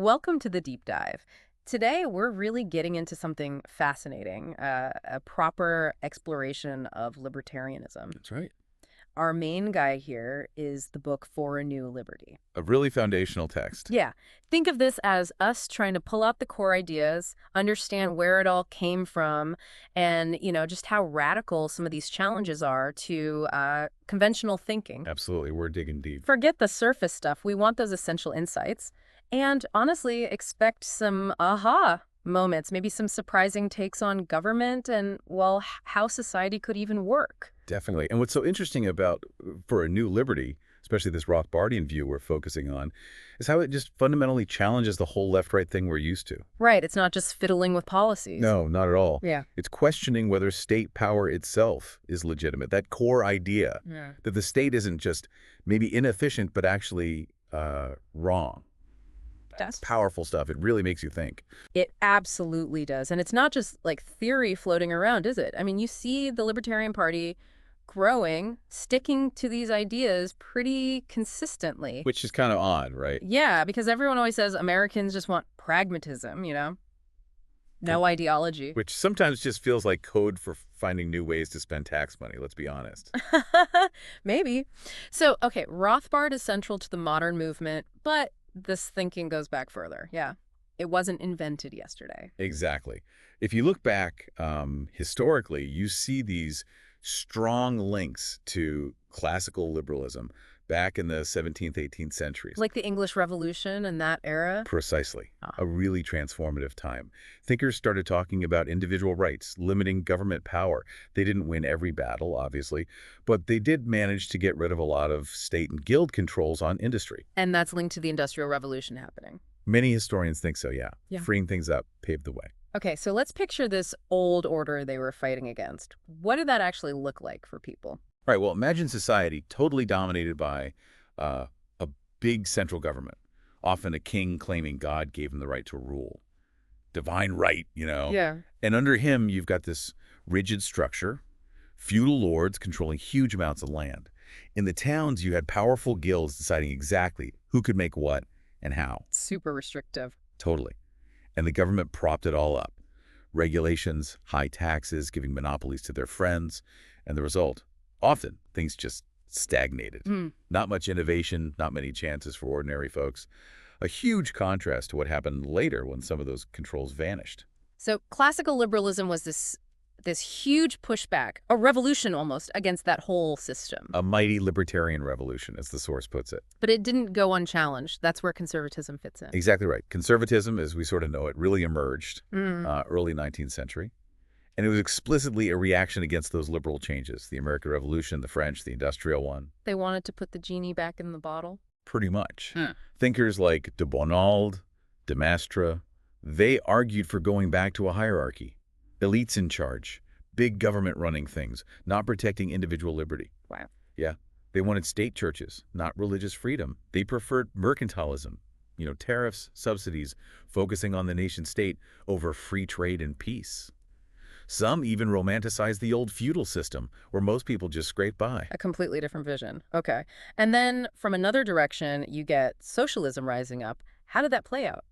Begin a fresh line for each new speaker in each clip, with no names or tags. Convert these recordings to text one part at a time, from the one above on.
Welcome to the deep dive. Today, we're really getting into something fascinating, a proper exploration of libertarianism.
That's right.
Our main guy here is the book For a New Liberty.
A really foundational text.
Yeah, think of this as us trying to pull out the core ideas, understand where it all came from, and, just how radical some of these challenges are to conventional thinking.
Absolutely. We're digging deep.
Forget the surface stuff. We want those essential insights. And honestly, expect some aha moments, maybe some surprising takes on government and, well, how society could even work.
Definitely. And what's so interesting about For a New Liberty, especially this Rothbardian view we're focusing on, is how it just fundamentally challenges the whole left-right thing we're used to.
Right. It's not just fiddling with policies.
No, not at all.
Yeah.
It's questioning whether state power itself is legitimate. That core idea that the state isn't just maybe inefficient, but actually wrong. That's powerful stuff. It really makes you think.
It absolutely does. And it's not just like theory floating around, is it? I mean, you see the Libertarian Party growing, sticking to these ideas pretty consistently.
Which is kind of odd, right?
Yeah, because everyone always says Americans just want pragmatism, no ideology.
Which sometimes just feels like code for finding new ways to spend tax money, let's be honest.
Maybe. So, okay, Rothbard is central to the modern movement, but this thinking goes back further. Yeah. It wasn't invented yesterday.
Exactly. If you look back historically, you see these strong links to classical liberalism back in the 17th, 18th centuries.
Like the English Revolution and that era?
Precisely. A really transformative time. Thinkers started talking about individual rights, limiting government power. They didn't win every battle, obviously, but they did manage to get rid of a lot of state and guild controls on industry.
And that's linked to the Industrial Revolution happening.
Many historians think so, yeah.
Yeah.
Freeing things up paved the way.
Okay, so let's picture this old order they were fighting against. What did that actually look like for people?
Right, well, imagine society totally dominated by a big central government, often a king claiming God gave him the right to rule. Divine right,
Yeah.
And under him, you've got this rigid structure, feudal lords controlling huge amounts of land. In the towns, you had powerful guilds deciding exactly who could make what and how.
Super restrictive.
Totally. And the government propped it all up. Regulations, high taxes, giving monopolies to their friends. And the result? Often, things just stagnated. Not much innovation, not many chances for ordinary folks. A huge contrast to what happened later when some of those controls vanished.
So classical liberalism was this huge pushback, a revolution almost, against that whole system.
A mighty libertarian revolution, as the source puts it.
But it didn't go unchallenged. That's where conservatism fits in.
Exactly right. Conservatism, as we sort of know it, really emerged early 19th century. And it was explicitly a reaction against those liberal changes, the American Revolution, the French, the Industrial one.
They wanted to put the genie back in the bottle?
Pretty much. Thinkers like de Bonald, de Maistre, they argued for going back to a hierarchy. Elites in charge, big government running things, not protecting individual liberty.
Wow.
Yeah. They wanted state churches, not religious freedom. They preferred mercantilism, tariffs, subsidies, focusing on the nation state over free trade and peace. Some even romanticize the old feudal system, where most people just scrape by.
A completely different vision. Okay. And then from another direction, you get socialism rising up. How did that play out?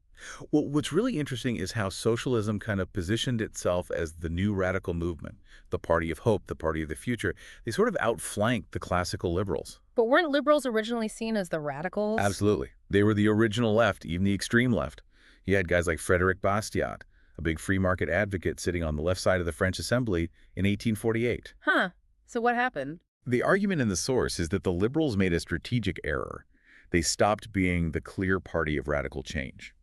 Well, what's really interesting is how socialism kind of positioned itself as the new radical movement, the party of hope, the party of the future. They sort of outflanked the classical liberals.
But weren't liberals originally seen as the radicals?
Absolutely. They were the original left, even the extreme left. You had guys like Frédéric Bastiat, a big free market advocate sitting on the left side of the French Assembly in 1848.
Huh. So what happened?
The argument in the source is that the liberals made a strategic error. They stopped being the clear party of radical change.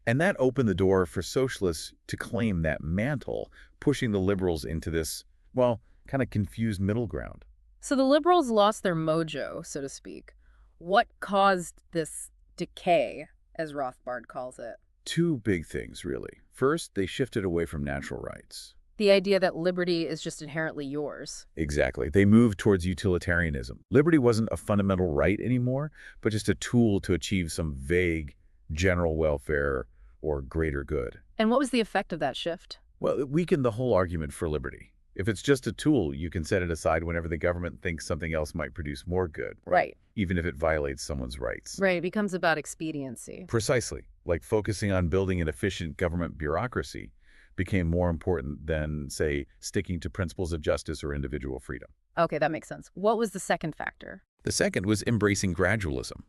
And that opened the door for socialists to claim that mantle, pushing the liberals into this, well, kind of confused middle ground.
So the liberals lost their mojo, so to speak. What caused this decay, as Rothbard calls it?
Two big things, really. First, they shifted away from natural rights.
The idea that liberty is just inherently yours.
Exactly. They moved towards utilitarianism. Liberty wasn't a fundamental right anymore, but just a tool to achieve some vague general welfare or greater good.
And what was the effect of that shift?
Well, it weakened the whole argument for liberty. If it's just a tool, you can set it aside whenever the government thinks something else might produce more good.
Right.
Even if it violates someone's rights.
Right. It becomes about expediency.
Precisely. like focusing on building an efficient government bureaucracy, became more important than, say, sticking to principles of justice or individual freedom.
Okay, that makes sense. What was the second factor?
The second was embracing gradualism.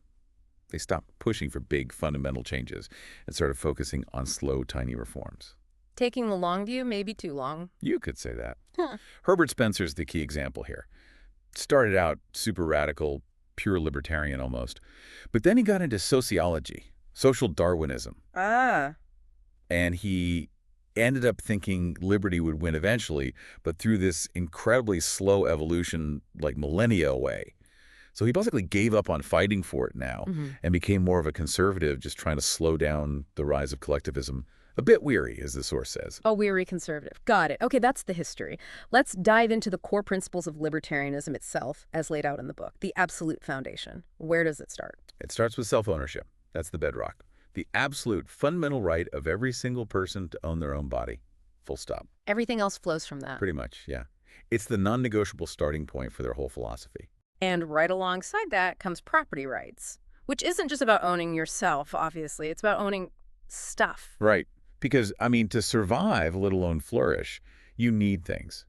They stopped pushing for big fundamental changes and started focusing on slow, tiny reforms.
Taking the long view, maybe too long.
You could say that.
Huh.
Herbert Spencer's the key example here. Started out super radical, pure libertarian almost, but then he got into sociology, social Darwinism,
Ah.
and he ended up thinking liberty would win eventually, but through this incredibly slow evolution, like millennia away. So he basically gave up on fighting for it now and became more of a conservative, just trying to slow down the rise of collectivism. A bit weary, as the source says.
A weary conservative. Got it. Okay, that's the history. Let's dive into the core principles of libertarianism itself, as laid out in the book, the absolute foundation. Where does it start?
It starts with self-ownership. That's the bedrock. The absolute fundamental right of every single person to own their own body. Full stop.
Everything else flows from that.
Pretty much, yeah. It's the non-negotiable starting point for their whole philosophy.
And right alongside that comes property rights, which isn't just about owning yourself, obviously. It's about owning stuff.
Right. Because, I mean, to survive, let alone flourish, you need things.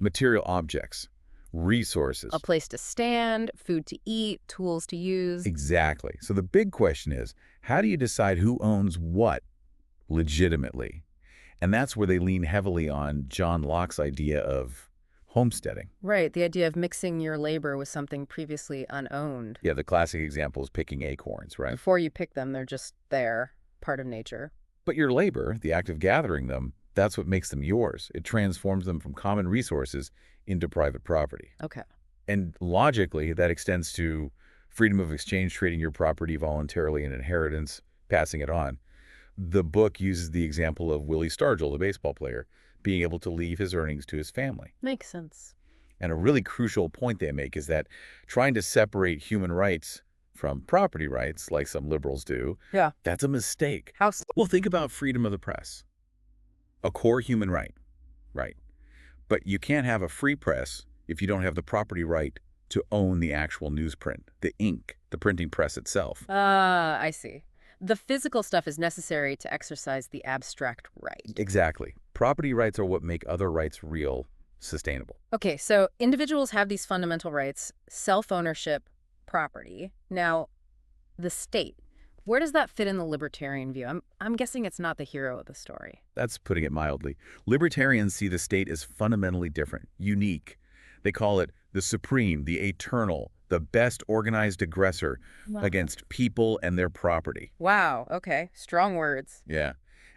Material objects, resources.
A place to stand, food to eat, tools to use.
Exactly. So the big question is, how do you decide who owns what legitimately? And that's where they lean heavily on John Locke's idea of homesteading.
Right, the idea of mixing your labor with something previously unowned.
Yeah, the classic example is picking acorns, right?
Before you pick them, they're just there, part of nature.
But your labor, the act of gathering them, that's what makes them yours. It transforms them from common resources into private property.
Okay.
And logically, that extends to freedom of exchange, trading your property voluntarily in inheritance, passing it on. The book uses the example of Willie Stargell, the baseball player, being able to leave his earnings to his family.
Makes sense.
And a really crucial point they make is that trying to separate human rights from property rights, like some liberals do, that's a mistake.
How so?
Well, think about freedom of the press. A core human right, right? But you can't have a free press if you don't have the property right to own the actual newsprint, the ink, the printing press itself.
I see. The physical stuff is necessary to exercise the abstract right.
Exactly. Property rights are what make other rights real, sustainable.
Okay, so individuals have these fundamental rights, self-ownership, property. Now, the state, where does that fit in the libertarian view? I'm guessing it's not the hero of the story.
That's putting it mildly. Libertarians see the state as fundamentally different, unique. They call it the supreme, the eternal, the best organized aggressor against people and their property.
Wow, okay. Strong words.
Yeah.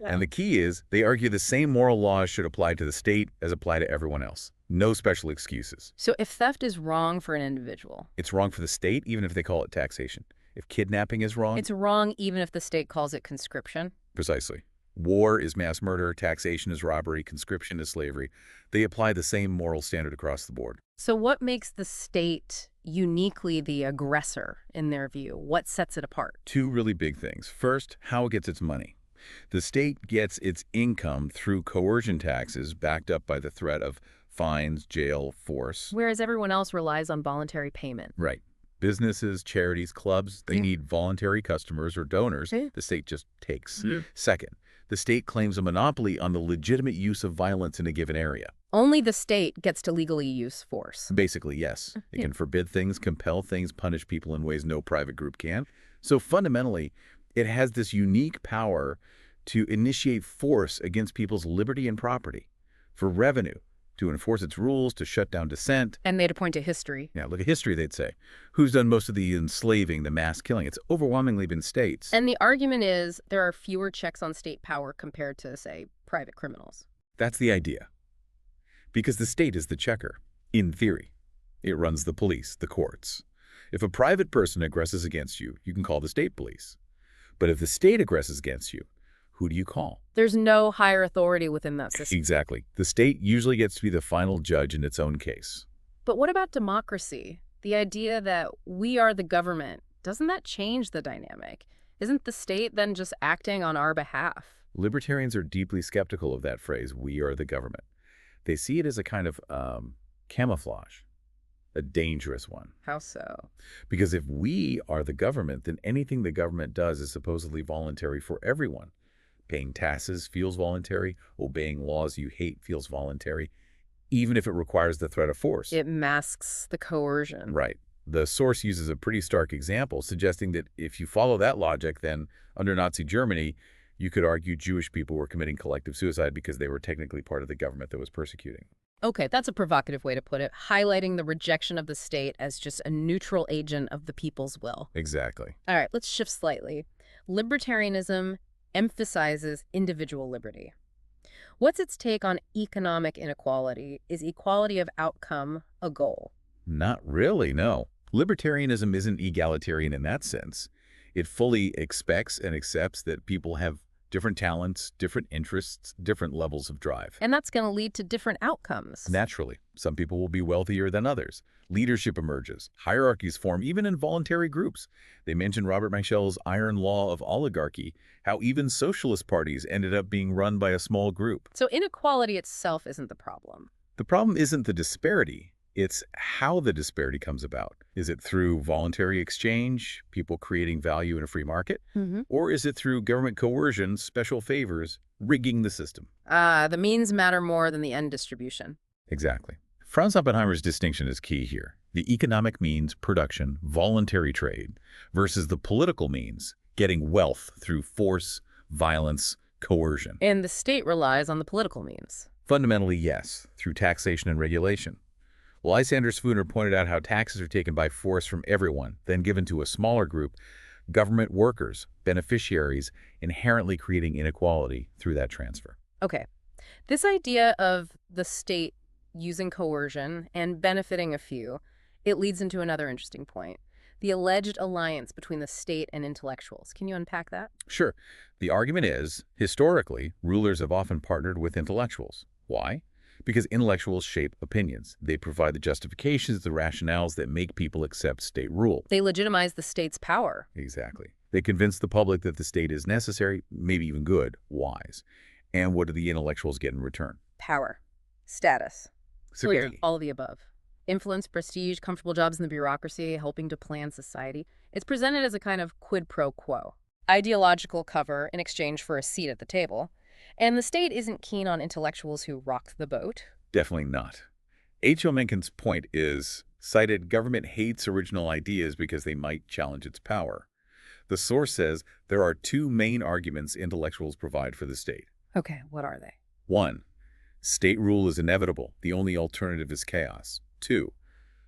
And the key is they argue the same moral laws should apply to the state as apply to everyone else. No special excuses.
So if theft is wrong for an individual,
It's wrong for the state, even if they call it taxation. If kidnapping is wrong,
it's wrong even if the state calls it conscription.
precisely. War is mass murder, taxation is robbery, conscription is slavery. They apply the same moral standard across the board.
So what makes the state uniquely the aggressor in their view? What sets it apart?
Two really big things. First, how it gets its money. The state gets its income through coercion taxes backed up by the threat of fines, jail, force.
Whereas everyone else relies on voluntary payment.
Right. Businesses, charities, clubs, they need voluntary customers or donors. The state just takes. Second, the state claims a monopoly on the legitimate use of violence in a given area.
Only the state gets to legally use force.
Basically, yes. It can forbid things, compel things, punish people in ways no private group can. So fundamentally, it has this unique power to initiate force against people's liberty and property for revenue, to enforce its rules, to shut down dissent.
And they'd point to history.
Yeah, look at history, they'd say. Who's done most of the enslaving, the mass killing? It's overwhelmingly been states.
And the argument is there are fewer checks on state power compared to, say, private criminals.
That's the idea. Because the state is the checker, in theory. It runs the police, the courts. If a private person aggresses against you, you can call the state police. But if the state aggresses against you, who do you call?
There's no higher authority within that system.
Exactly. The state usually gets to be the final judge in its own case.
But what about democracy? The idea that we are the government, doesn't that change the dynamic? Isn't the state then just acting on our behalf?
Libertarians are deeply skeptical of that phrase, we are the government. They see it as a kind of camouflage. a dangerous one.
How so?
Because if we are the government, then anything the government does is supposedly voluntary for everyone. Paying taxes feels voluntary. Obeying laws you hate feels voluntary, even if it requires the threat of force.
It masks the coercion.
Right. The source uses a pretty stark example, suggesting that if you follow that logic, then under Nazi Germany, you could argue Jewish people were committing collective suicide because they were technically part of the government that was persecuting.
Okay, that's a provocative way to put it, highlighting the rejection of the state as just a neutral agent of the people's will.
Exactly.
All right, let's shift slightly. Libertarianism emphasizes individual liberty. What's its take on economic inequality? Is equality of outcome a goal?
Not really, no. Libertarianism isn't egalitarian in that sense. It fully expects and accepts that people have different talents, different interests, different levels of drive.
And that's going to lead to different outcomes.
Naturally, some people will be wealthier than others. Leadership emerges. Hierarchies form even in voluntary groups. They mention Robert Mischel's iron law of oligarchy, how even socialist parties ended up being run by a small group.
So inequality itself isn't the problem.
The problem isn't the disparity. It's how the disparity comes about. Is it through voluntary exchange, people creating value in a free market? Or is it through government coercion, special favors, rigging the system?
The means matter more than the end distribution.
Exactly. Franz Oppenheimer's distinction is key here. The economic means, production, voluntary trade, versus the political means, getting wealth through force, violence, coercion.
And the state relies on the political means.
Fundamentally, yes, through taxation and regulation. Lysander Spooner pointed out how taxes are taken by force from everyone, then given to a smaller group, government workers, beneficiaries, inherently creating inequality through that transfer.
Okay, this idea of the state using coercion and benefiting a few, it leads into another interesting point. The alleged alliance between the state and intellectuals. Can you unpack that?
Sure. The argument is, historically, rulers have often partnered with intellectuals. Why? Because intellectuals shape opinions. They provide the justifications, the rationales that make people accept state rule.
They legitimize the state's power.
Exactly. They convince the public that the state is necessary, maybe even good, wise. And what do the intellectuals get in return?
Power. Status. Clear.
Security.
All of the above. Influence, prestige, comfortable jobs in the bureaucracy, helping to plan society. It's presented as a kind of quid pro quo. Ideological cover in exchange for a seat at the table. And the state isn't keen on intellectuals who rock the boat.
Definitely not. H.O. Mencken's point is, cited, government hates original ideas because they might challenge its power. The source says there are two main arguments intellectuals provide for the state.
Okay, what are they?
1. State rule is inevitable. The only alternative is chaos. 2.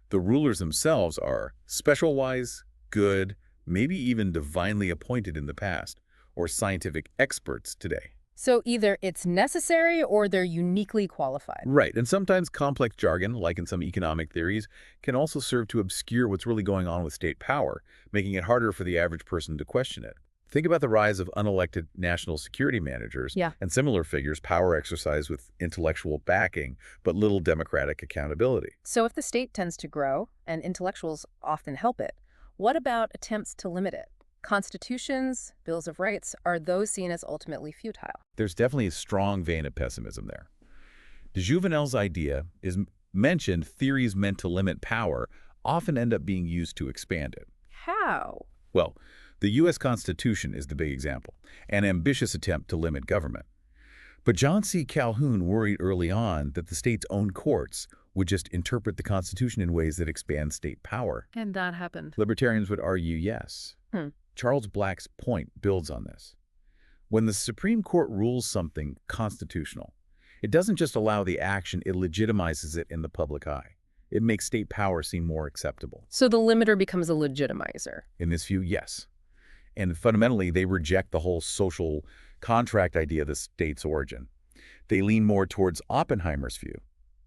The rulers themselves are special-wise, good, maybe even divinely appointed in the past, or scientific experts today.
So either it's necessary or they're uniquely qualified.
Right, and sometimes complex jargon, like in some economic theories, can also serve to obscure what's really going on with state power, making it harder for the average person to question it. Think about the rise of unelected national security managers and similar figures, power exercised with intellectual backing, but little democratic accountability.
So if the state tends to grow, and intellectuals often help it, what about attempts to limit it? Constitutions, bills of rights, are those seen as ultimately futile?
There's definitely a strong vein of pessimism there. De Jouvenel's idea is mentioned theories meant to limit power often end up being used to expand it.
How?
Well, the U.S. Constitution is the big example, an ambitious attempt to limit government. But John C. Calhoun worried early on that the state's own courts would just interpret the Constitution in ways that expand state power.
And that happened.
Libertarians would argue yes. Charles Black's point builds on this. When the Supreme Court rules something constitutional, it doesn't just allow the action, it legitimizes it in the public eye. It makes state power seem more acceptable.
So the limiter becomes a legitimizer.
In this view, yes. And fundamentally, they reject the whole social contract idea of the state's origin. They lean more towards Oppenheimer's view.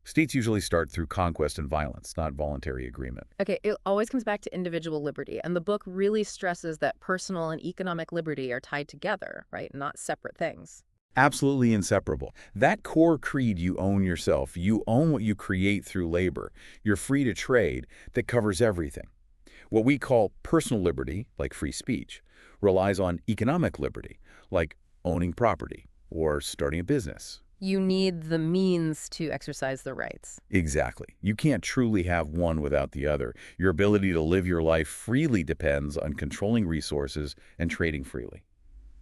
States usually start through conquest and violence, not voluntary agreement.
Okay, it always comes back to individual liberty, and the book really stresses that personal and economic liberty are tied together, right? Not separate things.
Absolutely inseparable. That core creed, you own yourself, you own what you create through labor, you're free to trade, that covers everything. What we call personal liberty, like free speech, relies on economic liberty, like owning property or starting a business,
You need the means to exercise the rights.
Exactly. You can't truly have one without the other. Your ability to live your life freely depends on controlling resources and trading freely.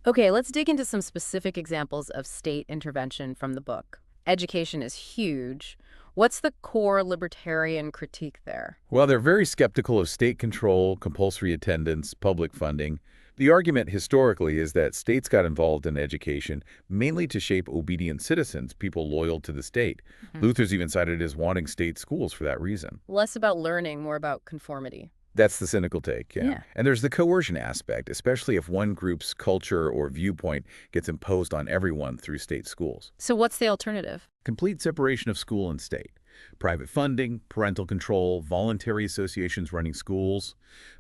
Okay, let's dig into some specific examples of state intervention from the book. Education is huge. What's the core libertarian critique there?
While they're very skeptical of state control, compulsory attendance, public funding, the argument historically is that states got involved in education mainly to shape obedient citizens, people loyal to the state. Luther's even cited it as wanting state schools for that reason.
Less about learning, more about conformity.
That's the cynical take, yeah.
Yeah.
And there's the coercion aspect, especially if one group's culture or viewpoint gets imposed on everyone through state schools.
So what's the alternative?
Complete separation of school and state. Private funding, parental control, voluntary associations running schools.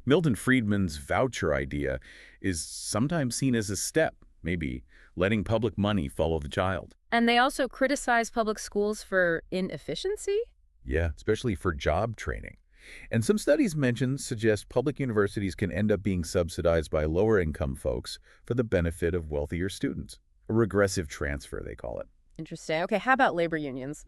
Milton Friedman's voucher idea is sometimes seen as a step, maybe, letting public money follow the child.
And they also criticize public schools for inefficiency?
Yeah, especially for job training. And some studies suggest public universities can end up being subsidized by lower-income folks for the benefit of wealthier students. A regressive transfer, they call it.
Interesting. Okay, how about labor unions?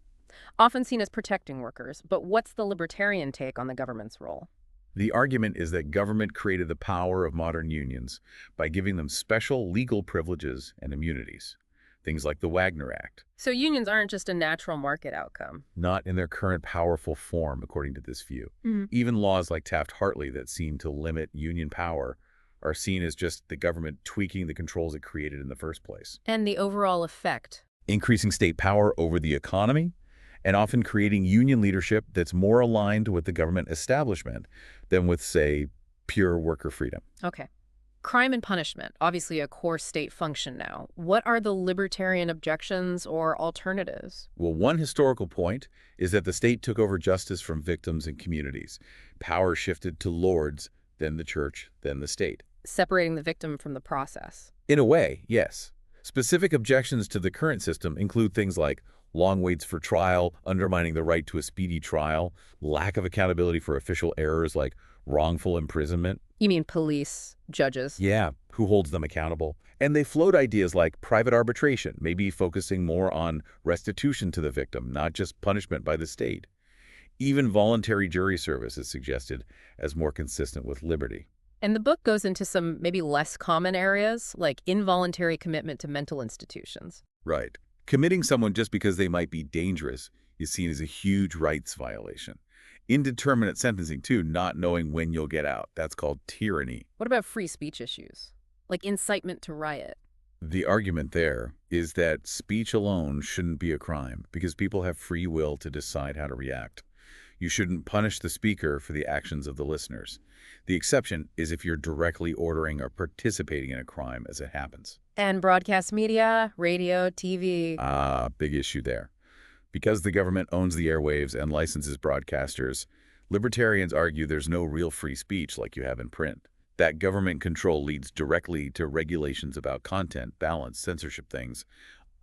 Often seen as protecting workers, but what's the libertarian take on the government's role?
The argument is that government created the power of modern unions by giving them special legal privileges and immunities, things like the Wagner Act.
So unions aren't just a natural market outcome.
Not in their current powerful form, according to this view. Even laws like Taft-Hartley that seem to limit union power are seen as just the government tweaking the controls it created in the first place.
And the overall effect?
Increasing state power over the economy, and often creating union leadership that's more aligned with the government establishment than with, say, pure worker freedom.
Okay. Crime and punishment, obviously a core state function now. What are the libertarian objections or alternatives?
Well, one historical point is that the state took over justice from victims and communities. Power shifted to lords, then the church, then the state.
Separating the victim from the process.
In a way, yes. Specific objections to the current system include things like long waits for trial, undermining the right to a speedy trial, lack of accountability for official errors like wrongful imprisonment.
You mean police, judges?
Yeah, who holds them accountable? And they float ideas like private arbitration, maybe focusing more on restitution to the victim, not just punishment by the state. Even voluntary jury service is suggested as more consistent with liberty.
And the book goes into some maybe less common areas, like involuntary commitment to mental institutions.
Right. Committing someone just because they might be dangerous is seen as a huge rights violation. Indeterminate sentencing, too, not knowing when you'll get out. That's called tyranny.
What about free speech issues, like incitement to riot?
The argument there is that speech alone shouldn't be a crime because people have free will to decide how to react. You shouldn't punish the speaker for the actions of the listeners. The exception is if you're directly ordering or participating in a crime as it happens.
And broadcast media, radio, TV.
Big issue there. Because the government owns the airwaves and licenses broadcasters, libertarians argue there's no real free speech like you have in print. That government control leads directly to regulations about content, balance, censorship things,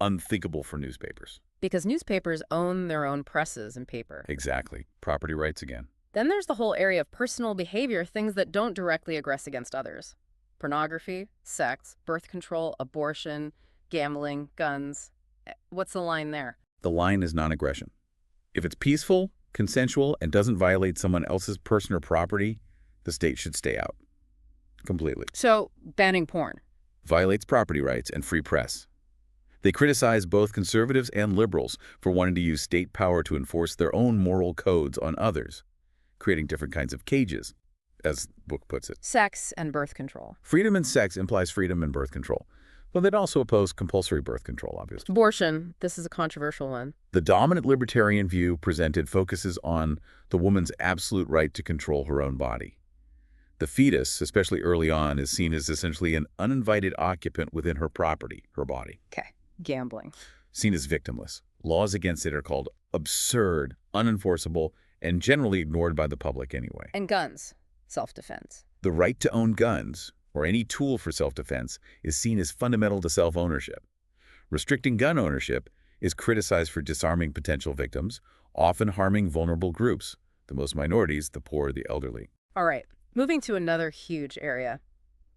unthinkable for newspapers.
Because newspapers own their own presses and paper.
Exactly. Property rights again.
Then there's the whole area of personal behavior, things that don't directly aggress against others. Pornography, sex, birth control, abortion, gambling, guns. What's the line there?
The line is non-aggression. If it's peaceful, consensual, and doesn't violate someone else's person or property, the state should stay out. Completely.
So, banning porn.
Violates property rights and free press. They criticize both conservatives and liberals for wanting to use state power to enforce their own moral codes on others, creating different kinds of cages, as the book puts it.
Sex and birth control.
Freedom in sex implies freedom in birth control. Well, they'd also oppose compulsory birth control, obviously.
Abortion. This is a controversial one.
The dominant libertarian view presented focuses on the woman's absolute right to control her own body. The fetus, especially early on, is seen as essentially an uninvited occupant within her property, her body.
Okay. Gambling.
Seen as victimless. Laws against it are called absurd, unenforceable, and generally ignored by the public anyway.
And guns. Self-defense.
The right to own guns, or any tool for self-defense, is seen as fundamental to self-ownership. Restricting gun ownership is criticized for disarming potential victims, often harming vulnerable groups, the most minorities, the poor, the elderly.
All right. Moving to another huge area.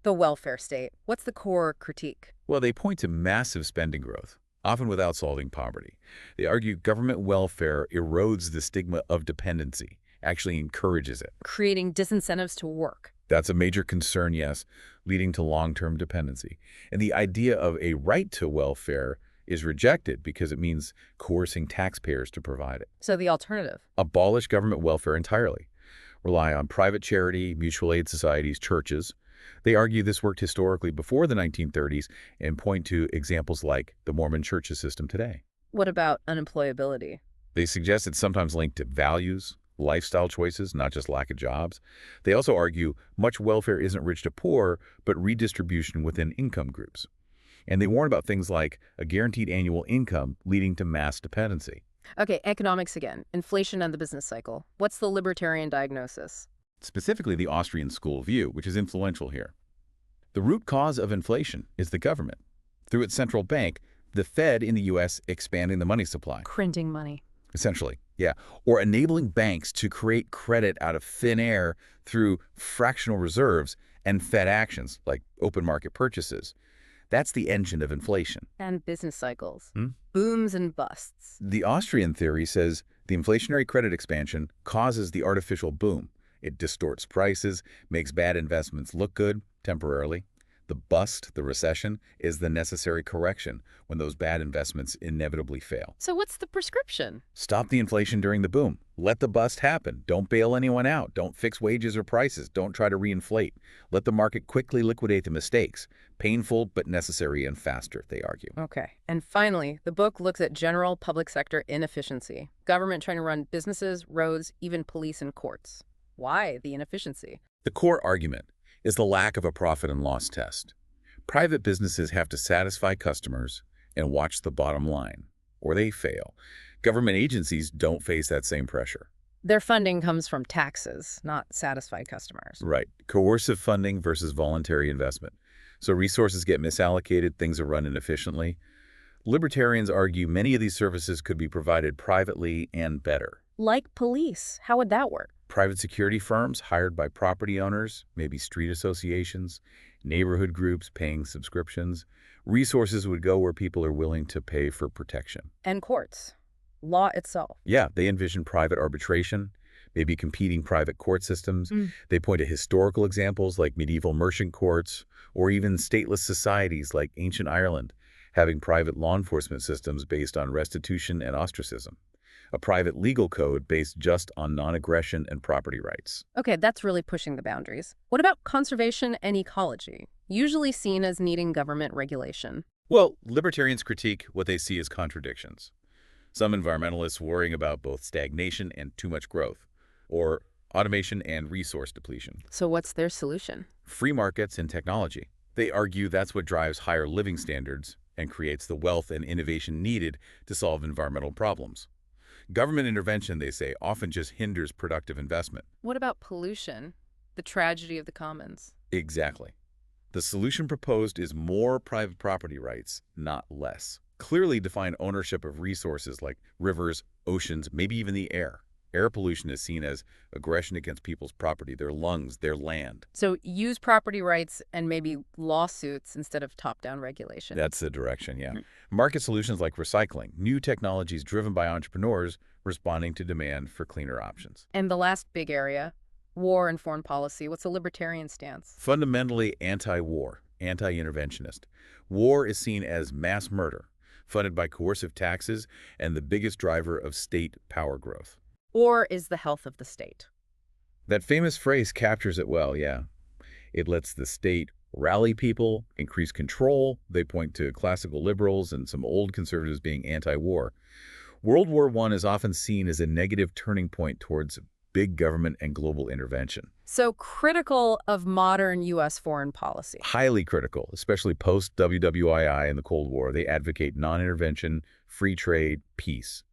The welfare state. What's the core critique?
Well, they point to massive spending growth. often without solving poverty. They argue government welfare erodes the stigma of dependency, actually encourages it.
Creating disincentives to work.
That's a major concern, yes, leading to long-term dependency. And the idea of a right to welfare is rejected because it means coercing taxpayers to provide it.
So the alternative?
Abolish government welfare entirely. Rely on private charity, mutual aid societies, churches. They argue this worked historically before the 1930s and point to examples like the Mormon Church's system today.
What about unemployability?
They suggest it's sometimes linked to values, lifestyle choices, not just lack of jobs. They also argue much welfare isn't rich to poor, but redistribution within income groups. And they warn about things like a guaranteed annual income leading to mass dependency.
Okay, economics again. Inflation and the business cycle. What's the libertarian diagnosis?
Specifically the Austrian school view, which is influential here. The root cause of inflation is the government. Through its central bank, the Fed in the U.S. expanding the money supply.
Printing money.
Essentially, yeah. Or enabling banks to create credit out of thin air through fractional reserves and Fed actions like open market purchases. That's the engine of inflation.
And business cycles. Booms and busts.
The Austrian theory says the inflationary credit expansion causes the artificial boom. It distorts prices, makes bad investments look good temporarily. The bust, the recession, is the necessary correction when those bad investments inevitably fail.
So what's the prescription?
Stop the inflation during the boom. Let the bust happen. Don't bail anyone out. Don't fix wages or prices. Don't try to reinflate. Let the market quickly liquidate the mistakes. Painful but necessary and faster, they argue.
Okay. And finally, the book looks at general public sector inefficiency. Government trying to run businesses, roads, even police and courts. Why the inefficiency?
The core argument is the lack of a profit and loss test. Private businesses have to satisfy customers and watch the bottom line, or they fail. Government agencies don't face that same pressure.
Their funding comes from taxes, not satisfied customers.
Right. Coercive funding versus voluntary investment. So resources get misallocated, things are run inefficiently. Libertarians argue many of these services could be provided privately and better.
Like police. How would that work?
Private security firms hired by property owners, maybe street associations, neighborhood groups paying subscriptions. Resources would go where people are willing to pay for protection.
And courts. Law itself.
Yeah, they envision private arbitration, maybe competing private court systems. They point to historical examples like medieval merchant courts, or even stateless societies like ancient Ireland, having private law enforcement systems based on restitution and ostracism. A private legal code based just on non-aggression and property rights.
Okay, that's really pushing the boundaries. What about conservation and ecology, usually seen as needing government regulation?
Well, libertarians critique what they see as contradictions. Some environmentalists worrying about both stagnation and too much growth, or automation and resource depletion.
So what's their solution?
Free markets and technology. They argue that's what drives higher living standards and creates the wealth and innovation needed to solve environmental problems. Government intervention, they say, often just hinders productive investment.
What about pollution? The tragedy of the commons.
Exactly. The solution proposed is more private property rights, not less. Clearly define ownership of resources like rivers, oceans, maybe even the air. Air pollution is seen as aggression against people's property, their lungs, their land.
So use property rights and maybe lawsuits instead of top-down regulation.
That's the direction, yeah. Market solutions like recycling, new technologies driven by entrepreneurs responding to demand for cleaner options.
And the last big area, war and foreign policy. What's a libertarian stance?
Fundamentally anti-war, anti-interventionist. War is seen as mass murder, funded by coercive taxes and the biggest driver of state power growth.
Or is the health of the state?
That famous phrase captures it well, yeah. It lets the state rally people, increase control. They point to classical liberals and some old conservatives being anti-war. World War I is often seen as a negative turning point towards big government and global intervention.
So critical of modern U.S. foreign policy.
Highly critical, especially post-WWII and the Cold War. They advocate non-intervention, free trade, peace.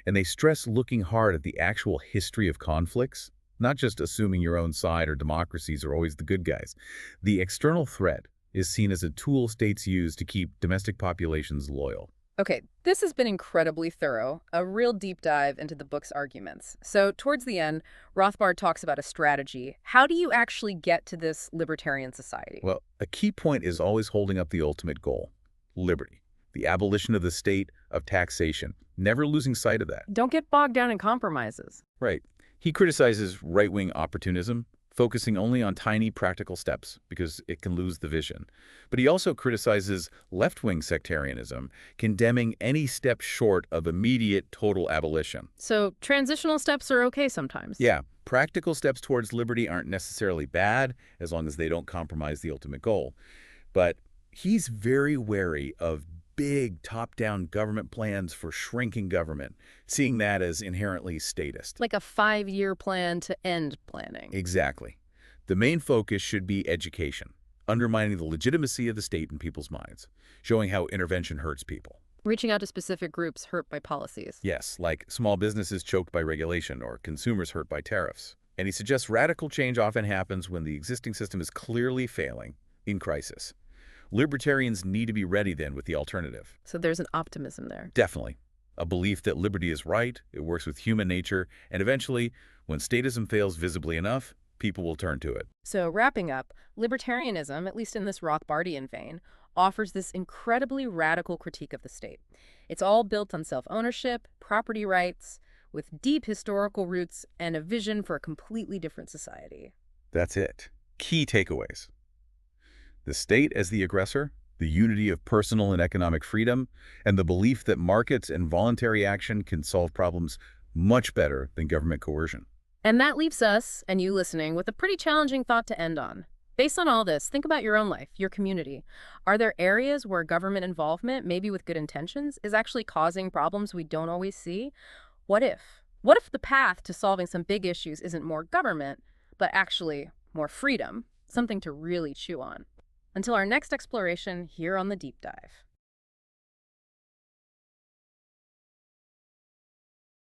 And they stress looking hard at the actual history of conflicts, not just assuming your own side or democracies are always the good guys. The external threat is seen as a tool states use to keep domestic populations loyal.
Okay, this has been incredibly thorough, a real deep dive into the book's arguments. So towards the end, Rothbard talks about a strategy. How do you actually get to this libertarian society?
Well, a key point is always holding up the ultimate goal, liberty. the abolition of the state, of taxation, never losing sight of that.
Don't get bogged down in compromises.
Right. He criticizes right-wing opportunism, focusing only on tiny practical steps because it can lose the vision. But he also criticizes left-wing sectarianism, condemning any step short of immediate total abolition.
So transitional steps are okay sometimes.
Yeah, practical steps towards liberty aren't necessarily bad as long as they don't compromise the ultimate goal. But he's very wary of big top-down government plans for shrinking government, seeing that as inherently statist.
Like a 5-year plan to end planning.
Exactly. The main focus should be education, undermining the legitimacy of the state in people's minds, showing how intervention hurts people.
Reaching out to specific groups hurt by policies.
Yes, like small businesses choked by regulation or consumers hurt by tariffs. And he suggests radical change often happens when the existing system is clearly failing, in crisis. Libertarians need to be ready then with the alternative.
So there's an optimism there.
Definitely. A belief that liberty is right, it works with human nature, and eventually, when statism fails visibly enough, people will turn to it.
So wrapping up, libertarianism, at least in this Rothbardian vein, offers this incredibly radical critique of the state. It's all built on self-ownership, property rights, with deep historical roots and a vision for a completely different society.
That's it. Key takeaways. The state as the aggressor, the unity of personal and economic freedom, and the belief that markets and voluntary action can solve problems much better than government coercion.
And that leaves us, and you listening, with a pretty challenging thought to end on. Based on all this, think about your own life, your community. Are there areas where government involvement, maybe with good intentions, is actually causing problems we don't always see? What if? What if the path to solving some big issues isn't more government, but actually more freedom? Something to really chew on. Until our next exploration here on The Deep Dive.